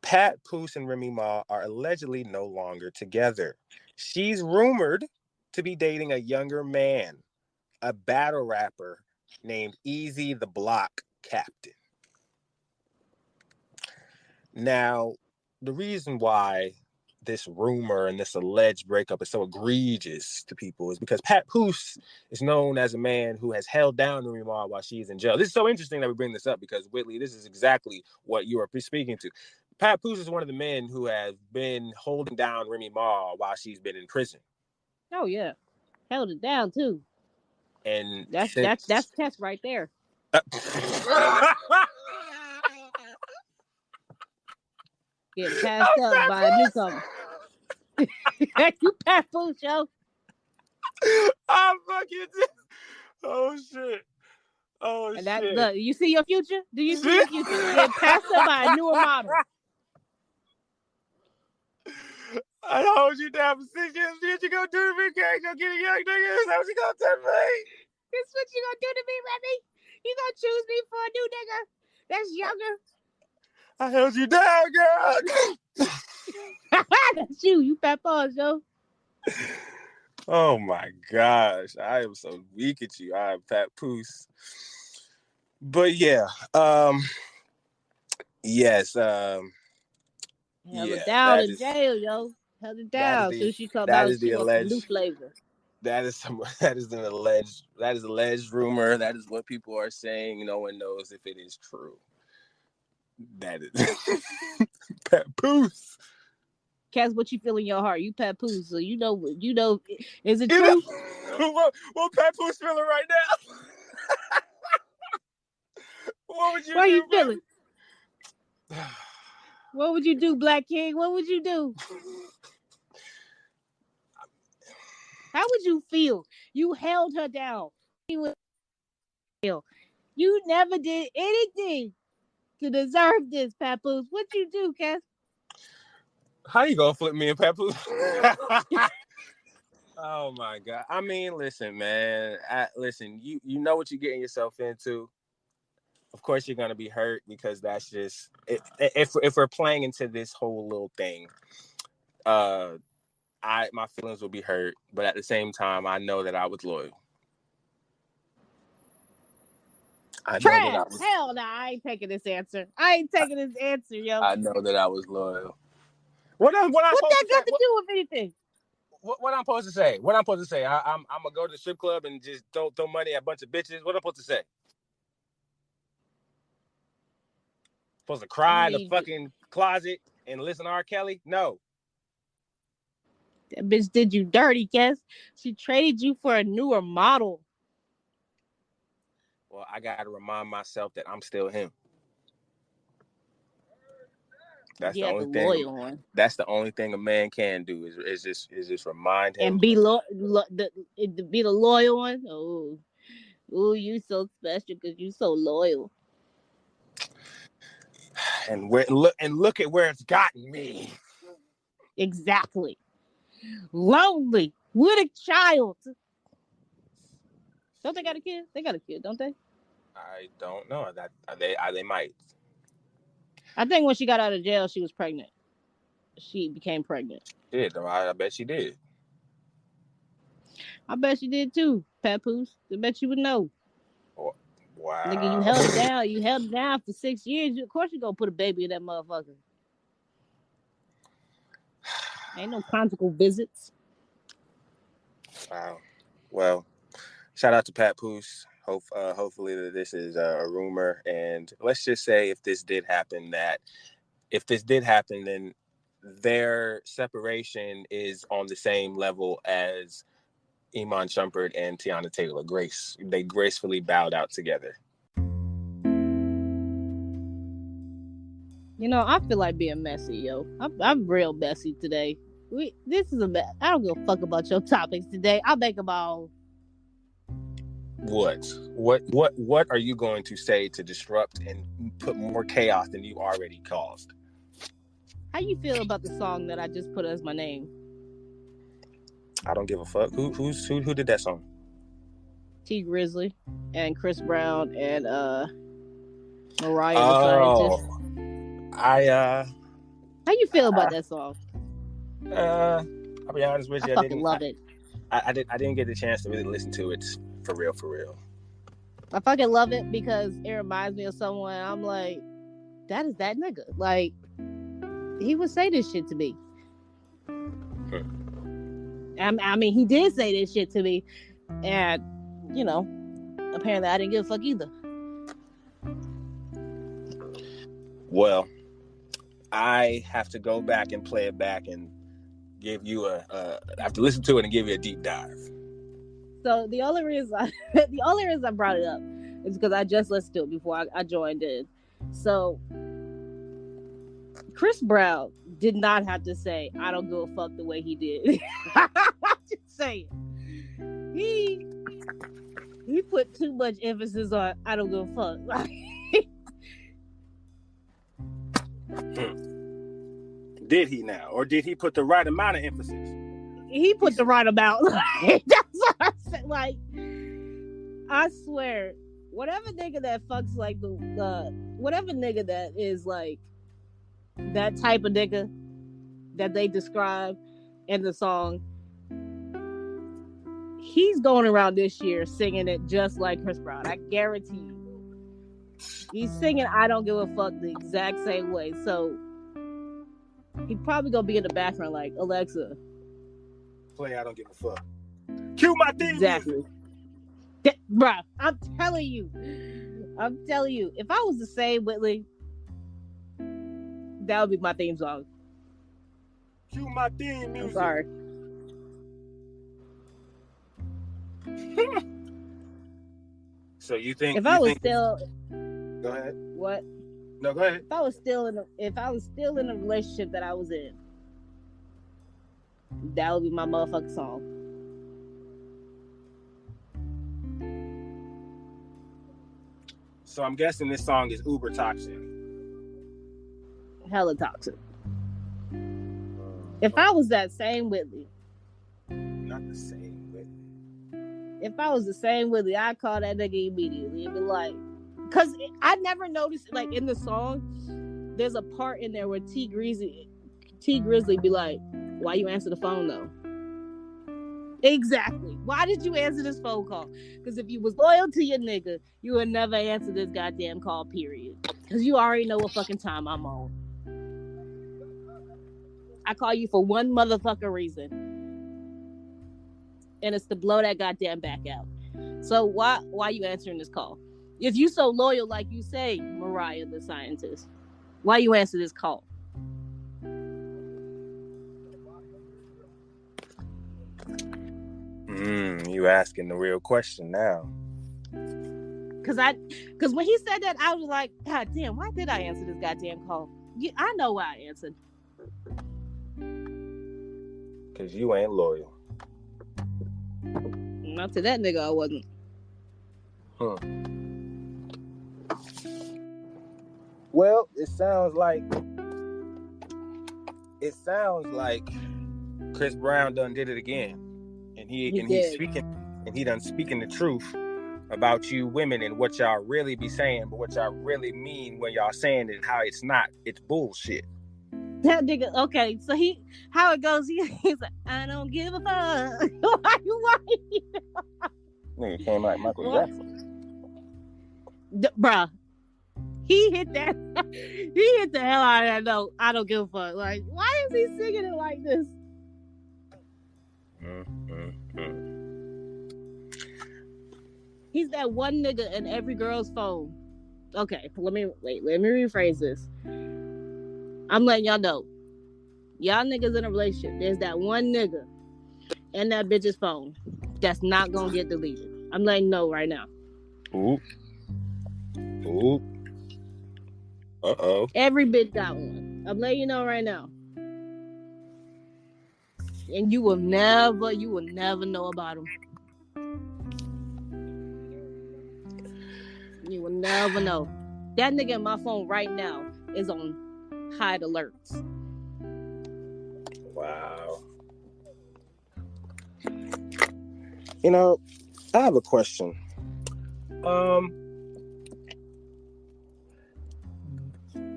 Papoose and Remy Ma are allegedly no longer together. She's rumored to be dating a younger man, a battle rapper named Easy the Block Captain. Now, the reason why this rumor and this alleged breakup is so egregious to people is because Papoose is known as a man who has held down Remy Ma while she's in jail. This is so interesting that we bring this up because, Whitley, this is exactly what you are speaking to. Papoose is one of the men who has been holding down Remy Ma while she's been in prison.
Oh, yeah. Held it down, too.
And
that's test right there. Get passed up by a newcomer. You Papoose, yo.
I'm fucking. Oh shit. Oh
And
shit.
look, you see your future? Do you see your future? Get passed up by a newer model.
I hold you down for 6 years. What you gonna do to me? Can't go get a young nigga. Is that what you gonna do to me?
This what you gonna do to me, Remy? You gonna choose me for a new nigga that's younger?
I held you down, girl.
That's you. You Papoose, yo.
Oh my gosh, I am so weak at you. I am Papoose. But yeah, yes,
Held
yeah,
it down
that
in
is,
jail, yo. Held it down.
the-
So she come
that
out,
is the
she wants some new
alleged.
flavor.
That is alleged rumor. That is what people are saying. No one knows if it is true. That is Papoose.
Cass, what you feel in your heart? You Papoose, so you know. Is it true?
What Papoose feeling right now? What would you
Why
do?
you feeling? What would you do, Black King? What would you do? How would you feel? You held her down. You never did anything to deserve this, Papoose. What you do, Cass?
How you gonna flip me and Papoose? Oh my god! I mean, listen, man. Listen, you know what you're getting yourself into. Of course, you're gonna be hurt because that's just if we're playing into this whole little thing. My feelings will be hurt, but at the same time, I know that I was loyal.
Hell no, I ain't taking this answer. I ain't taking this answer, yo.
I know that I was loyal. What that
got to do with anything?
What I'm supposed to say? What I'm supposed to say? I'm gonna go to the strip club and just throw money at a bunch of bitches. What I'm supposed to say? Supposed to cry in the fucking closet and listen to R. Kelly? No.
That bitch did you dirty, Cass. She traded you for a newer model.
Well, I gotta remind myself that I'm still him. That's the only thing.
Loyal one.
That's the only thing a man can do is just remind him
and be be the loyal one. Oh, you so special because you so loyal.
And look at where it's gotten me.
Exactly. Lonely with a child. Don't they got a kid? They got a kid, don't they?
I don't know. That they might.
I think when she got out of jail, she was pregnant. She became pregnant.
Did I bet she did.
I bet she did too, Papoose. I bet you would know.
Oh, wow.
Nigga, you held it down. You held it down for 6 years. Of course you gonna put a baby in that motherfucker. Ain't no conjugal visits.
Wow. Well, shout out to Papoose. Hopefully that this is a rumor, and let's just say if this did happen, then their separation is on the same level as Iman Shumpert and Teyana Taylor. They gracefully bowed out together.
You know, I feel like being messy, yo. I'm real messy today. I don't give a fuck about your topics today. I'll think about
What are you going to say to disrupt and put more chaos than you already caused?
How you feel about the song that I just put as my name?
I don't give a fuck. Who did that song?
Grizzley and Chris Brown and Mariah
the
Scientist. How you feel about that song?
I'll be honest with you.
I fucking love it.
I didn't get the chance to really listen to it for real.
I fucking love it because it reminds me of someone. I'm like, that is that nigga. Like, he would say this shit to me. I mean, he did say this shit to me, and you know, apparently I didn't give a fuck either.
Well, I have to go back and play it back and give you I have to listen to it and give you a deep dive.
So the only reason I brought it up is because I just listened to it before I joined in. So Chris Brown did not have to say, I don't give a fuck the way he did. I'm just saying. He put too much emphasis on, I don't give a fuck.
Did he now? Or did he put the right amount of emphasis?
He put the right amount. That's what I said. Like, I swear, whatever nigga that fucks like whatever nigga that is like that type of nigga that they describe in the song, he's going around this year singing it just like Chris Brown. I guarantee you. He's singing I don't give a fuck the exact same way. So he probably gonna be in the background like, Alexa,
play I don't give a fuck. Cue my theme.
Exactly. Bruh, I'm telling you. If I was the same Whitley, that would be my theme song.
Cue my theme music.
I'm sorry.
So you think
if I was still
go ahead.
What?
No, go ahead.
If I was still in a relationship that I was in, that would be my motherfucking song.
So I'm guessing this song is uber toxic.
Hella toxic. If I was that same Whitley.
Not the same Whitley.
If I was the same Whitley, I'd call that nigga immediately and be like, because I never noticed, like in the song, there's a part in there where T Grizzley be like, why you answer the phone though? Exactly. Why did you answer this phone call? Because if you was loyal to your nigga, you would never answer this goddamn call, period. Because you already know what fucking time I'm on. I call you for one motherfucking reason. And it's to blow that goddamn back out. So why you answering this call? If you so loyal like you say, Mariah the scientist, why you answer this call?
You asking the real question now.
Cause when he said that, I was like, God damn, why did I answer this goddamn call? I know why I answered.
Cause you ain't loyal.
Not to that nigga, I wasn't.
Well, it sounds like Chris Brown done did it again. And he's speaking the truth about you women and what y'all really be saying, but what y'all really mean when y'all saying it, how it's not. It's bullshit.
That nigga, okay, so how it goes, he's like, I don't give a fuck. Why?
Nigga came like Michael Jackson.
Bruh, he hit the hell out of that note. I don't give a fuck. Like, why is he singing it like this? He's that one nigga in every girl's phone. Okay, let me rephrase this. I'm letting y'all know. Y'all niggas in a relationship, there's that one nigga in that bitch's phone that's not gonna get deleted. I'm letting you know right now.
Ooh. Uh-oh.
Every bitch got one. I'm letting you know right now. And you will never know about him. You will never know. That nigga in my phone right now is on hide alerts.
Wow. You know, I have a question.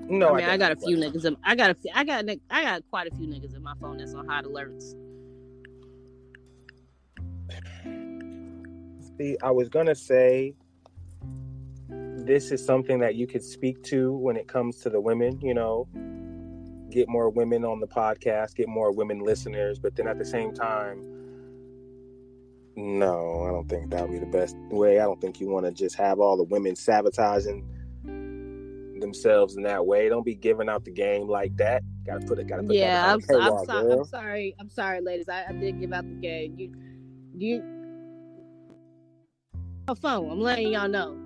No,
I mean, I got a few niggas. I got quite a few niggas in my phone that's on hide alerts.
See, I was gonna say this is something that you could speak to when it comes to the women, you know, get more women on the podcast, get more women listeners, but then at the same time, no, I don't think that would be the best way. I don't think you want to just have all the women sabotaging themselves in that way. Don't be giving out the game like that. Gotta put
yeah,
I'm
sorry, ladies. I did give out the game. You phone. I'm letting y'all know.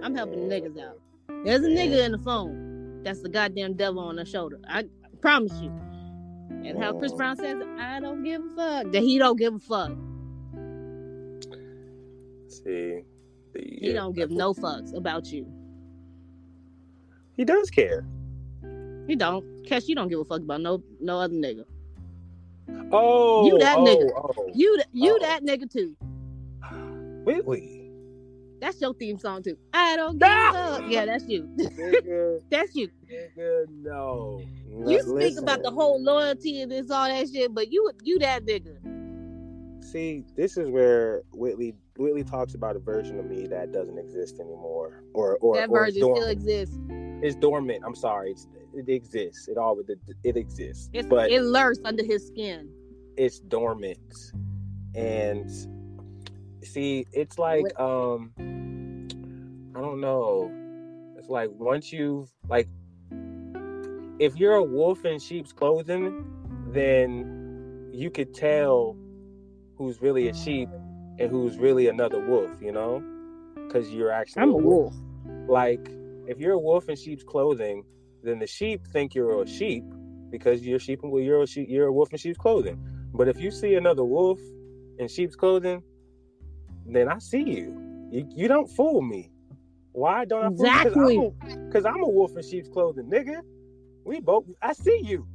I'm helping the niggas out. There's a nigga in the phone. That's the goddamn devil on her shoulder. I promise you. And how Chris Brown says, I don't give a fuck. That he don't give a fuck.
See,
he don't give no fucks about you.
He does care.
He don't. Cash, you don't give a fuck about no other nigga.
Oh,
you that nigga.
Oh,
you that nigga too.
Whitley.
That's your theme song too. I don't give a fuck. Yeah, that's you.
Nigga,
that's you.
Nigga, no.
You speak about the whole loyalty and this all that shit, but you that nigga.
See, this is where Whitley talks about a version of me that doesn't exist anymore, or
that version still exists.
It's dormant. I'm sorry. It exists. It exists.
But it lurks under his skin.
It's dormant, and see, it's like I don't know. It's like once you've like, if you're a wolf in sheep's clothing, then you could tell who's really a sheep and who's really another wolf, you know? Because you're actually
I'm a wolf.
Like, if you're a wolf in sheep's clothing, then the sheep think you're a sheep because you're sheep and you're a wolf in sheep's clothing. But if you see another wolf in sheep's clothing, then I see you. You don't fool me. Why don't I fool you? Because I'm a wolf in sheep's clothing, nigga. I see you.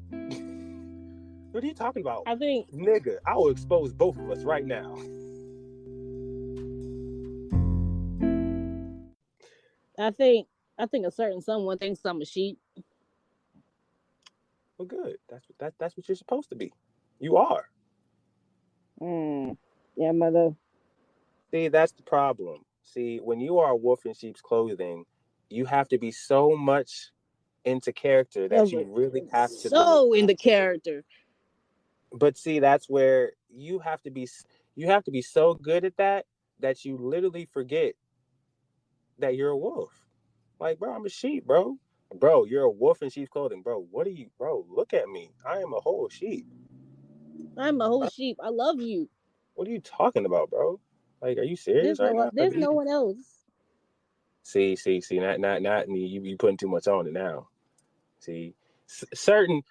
What are you talking about?
I think,
nigga, I will expose both of us right now.
I think a certain someone thinks I'm a sheep.
Well, good. That's what you're supposed to be. You are.
Yeah, mother.
See, that's the problem. See, when you are a wolf in sheep's clothing, you have to be so much into character that you really have to.
So into character.
But see, that's where you have to be so good at that you literally forget that you're a wolf. Like, bro, I'm a sheep, bro. Bro, you're a wolf in sheep's clothing, bro. Bro, look at me. I am a whole sheep.
I'm a whole sheep. I love you.
What are you talking about, bro? Like, are you serious?
There's no one else.
See, not you putting too much on it now. See, certain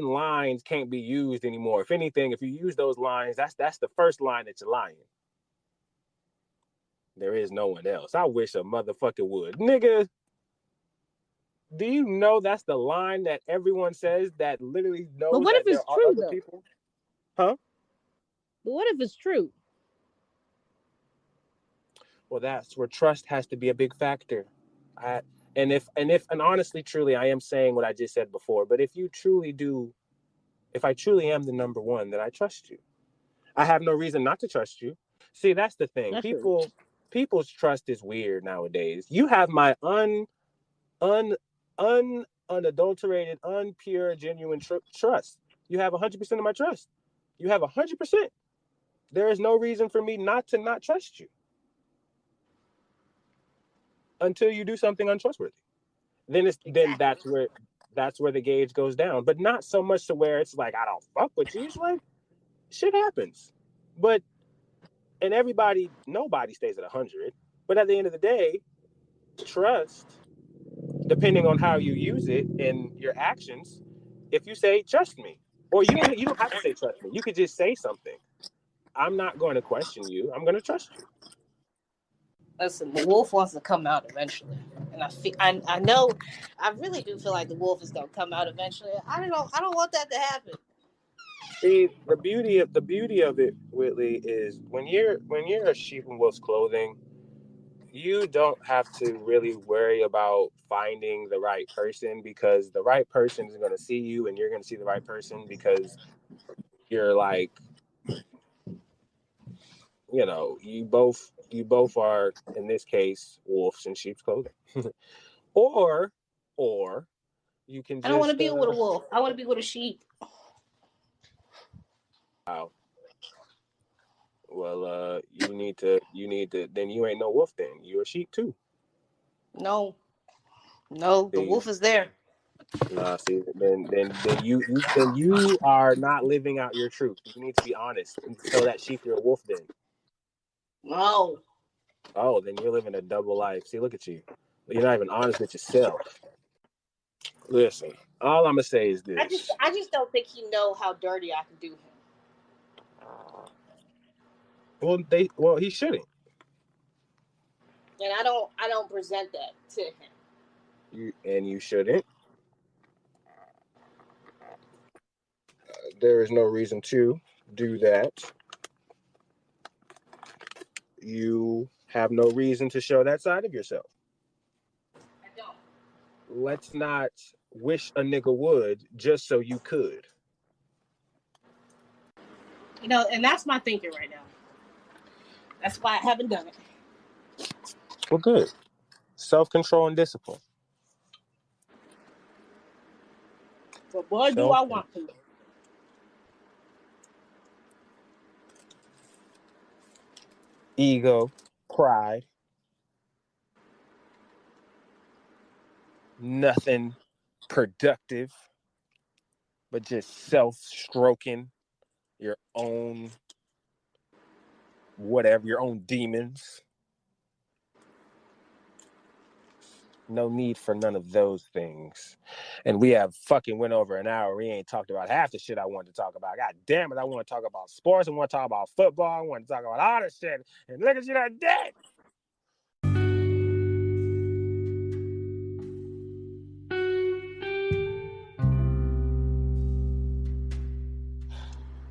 lines can't be used anymore. If anything, if you use those lines, that's the first line that you're lying. There is no one else. I wish a motherfucker would. Nigga, do you know that's the line that everyone says that literally knows? But what if it's true, though? People? Huh?
But what if it's true?
Well, that's where trust has to be a big factor. And honestly, truly, I am saying what I just said before, but if I truly am the number one, then I trust you. I have no reason not to trust you. See, that's the thing. People's trust is weird nowadays. You have my unadulterated, unpure, genuine trust. You have 100% of my trust. You have 100%. There is no reason for me not to trust you. Until you do something untrustworthy, then that's where the gauge goes down. But not so much to where it's like I don't fuck with you. It's like shit happens, but nobody stays at 100. But at the end of the day, trust, depending on how you use it in your actions, if you say trust me, or you don't have to say trust me. You could just say something. I'm not going to question you. I'm going to trust you.
Listen, the wolf wants to come out eventually, and I know, I really do feel like the wolf is gonna come out eventually. I don't want that to happen.
See, the beauty of it, Whitley, is when you're a sheep in wolf's clothing, you don't have to really worry about finding the right person, because the right person is going to see you, and you're going to see the right person, because you're like, you know, you both are, in this case, wolves in sheep's clothing. or you can just,
I don't want to be with a wolf. I want to be with a sheep.
Wow. Well, you need to then you ain't no wolf then. You're a sheep too.
No, the wolf is there.
Nah, see, then you are not living out your truth. You need to be honest and tell that sheep you're a wolf then.
No.
Oh, then you're living a double life. See, look at you. You're not even honest with yourself. Listen, all I'm gonna say is this.
I just don't think he know how dirty I can do him.
Well, he shouldn't.
And I don't present that to him.
You shouldn't. There is no reason to do that. You have no reason to show that side of yourself.
I don't.
Let's not wish a nigga would just so you could.
You know, and that's my thinking right now. That's why I haven't done it.
Well, good. Self-control and discipline.
But boy, do I want to.
Ego, pride, nothing productive, but just self-stroking your own whatever, your own demons. No need for none of those things. And we have fucking went over an hour. We ain't talked about half the shit I wanted to talk about. God damn it, I want to talk about sports. I want to talk about football. I want to talk about all this shit. And look at you, that dead.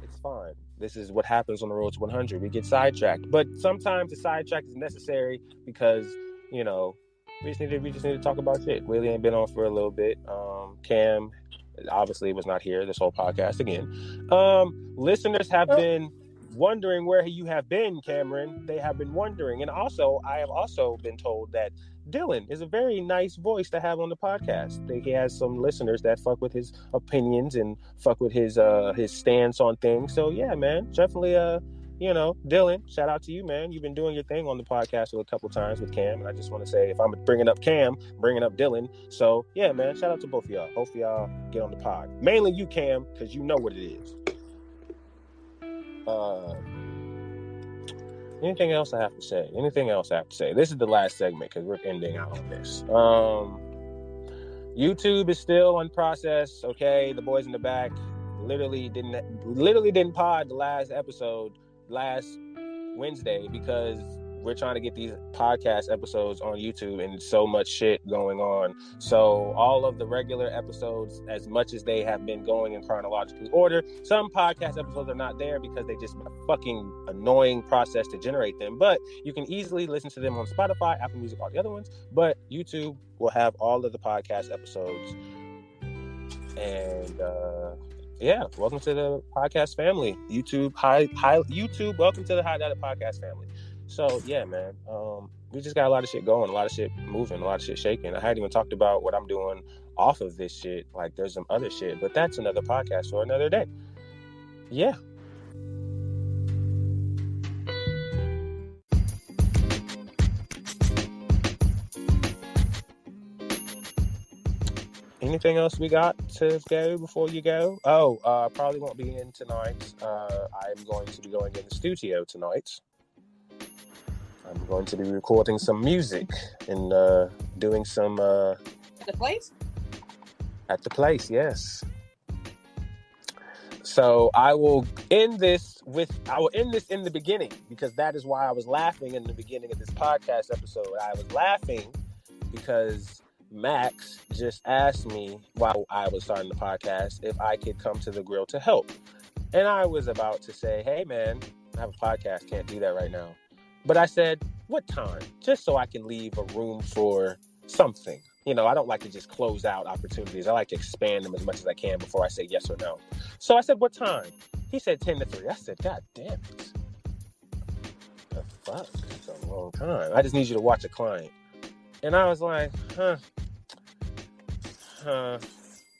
It's fine. This is what happens on the road to 100. We get sidetracked. But sometimes the sidetrack is necessary because, you know, we just need to talk about shit. Whitley ain't been on for a little bit. Cam obviously was not here this whole podcast again. Listeners have been wondering where you have been, Cameron. They have been wondering. And also, I have also been told that Dylan is a very nice voice to have on the podcast. He has some listeners that fuck with his opinions and fuck with his stance on things. So yeah, man, definitely you know, Dylan, shout out to you, man. You've been doing your thing on the podcast a couple times with Cam. And I just want to say, if I'm bringing up Cam, bringing up Dylan. So, yeah, man, shout out to both of y'all. Hopefully y'all get on the pod. Mainly you, Cam, because you know what it is. Anything else I have to say? This is the last segment because we're ending out on this. YouTube is still on process, okay? The boys in the back literally didn't pod the last episode last Wednesday because we're trying to get these podcast episodes on YouTube and so much shit going on. So all of the regular episodes, as much as they have been going in chronological order, some podcast episodes are not there because they just been a fucking annoying process to generate them. But you can easily listen to them on Spotify, Apple Music, all the other ones. But YouTube will have all of the podcast episodes. And yeah, welcome to the podcast family. YouTube, YouTube, welcome to the High Data podcast family. So yeah, man, we just got a lot of shit going, a lot of shit moving, a lot of shit shaking. I hadn't even talked about what I'm doing off of this shit. Like, there's some other shit, but that's another podcast for another day. Yeah. Anything else we got to go before you go? Probably won't be in tonight. I'm going to be going in the studio tonight. I'm going to be recording some music and doing some... At
the place?
At the place, yes. So I will end this in the beginning because that is why I was laughing in the beginning of this podcast episode. I was laughing because Max just asked me while I was starting the podcast if I could come to the grill to help. And I was about to say, hey man, I have a podcast, can't do that right now. But I said, what time? Just so I can leave a room for something. You know, I don't like to just close out opportunities. I like to expand them as much as I can before I say yes or no. So I said, what time? He said 10 to 3. I said, God damn it. The fuck? That's a long time. I just need you to watch a client. And I was like,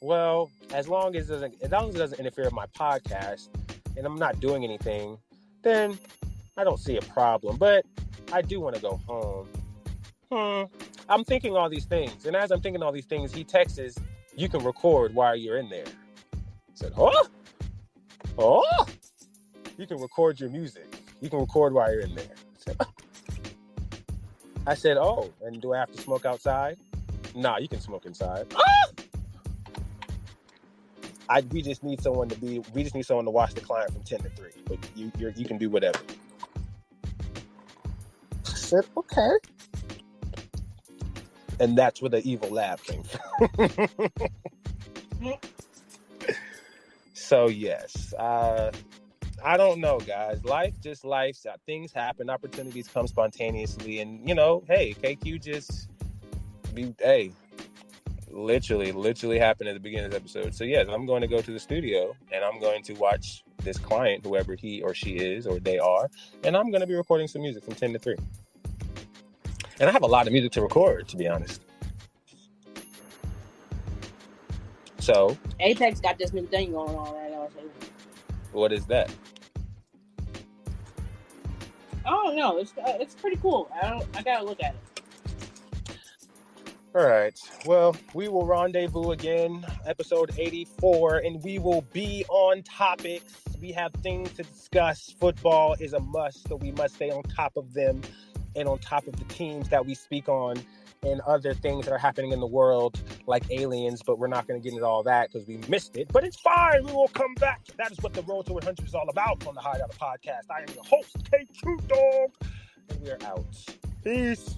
well, as long as it doesn't interfere with my podcast and I'm not doing anything, then I don't see a problem. But I do want to go home. I'm thinking all these things. And as I'm thinking all these things, he texts, you can record while you're in there. I said, you can record your music. You can record while you're in there. I said, oh, and do I have to smoke outside? Nah, you can smoke inside. We just need someone to watch the client from 10 to 3. But you can do whatever. I said, okay. And that's where the evil laugh came from. So yes, I don't know, guys. Life. Things happen. Opportunities come spontaneously, and hey, KQ just literally happened at the beginning of this episode. So yes, I'm going to go to the studio and I'm going to watch this client, whoever he or she is or they are, and I'm going to be recording some music from 10 to 3. And I have a lot of music to record, to be honest. So
Apex got this new thing going on right now. So.
What is that?
I don't know. It's pretty cool. I gotta look at it.
All right. Well, we will rendezvous again, episode 84, and we will be on topics. We have things to discuss. Football is a must, so we must stay on top of them and on top of the teams that we speak on and other things that are happening in the world, like aliens, but we're not going to get into all that because we missed it. But it's fine. We will come back. That is what the Road to 100 is all about on the Hideout Podcast. I am your host, KQ Dog, and we are out. Peace.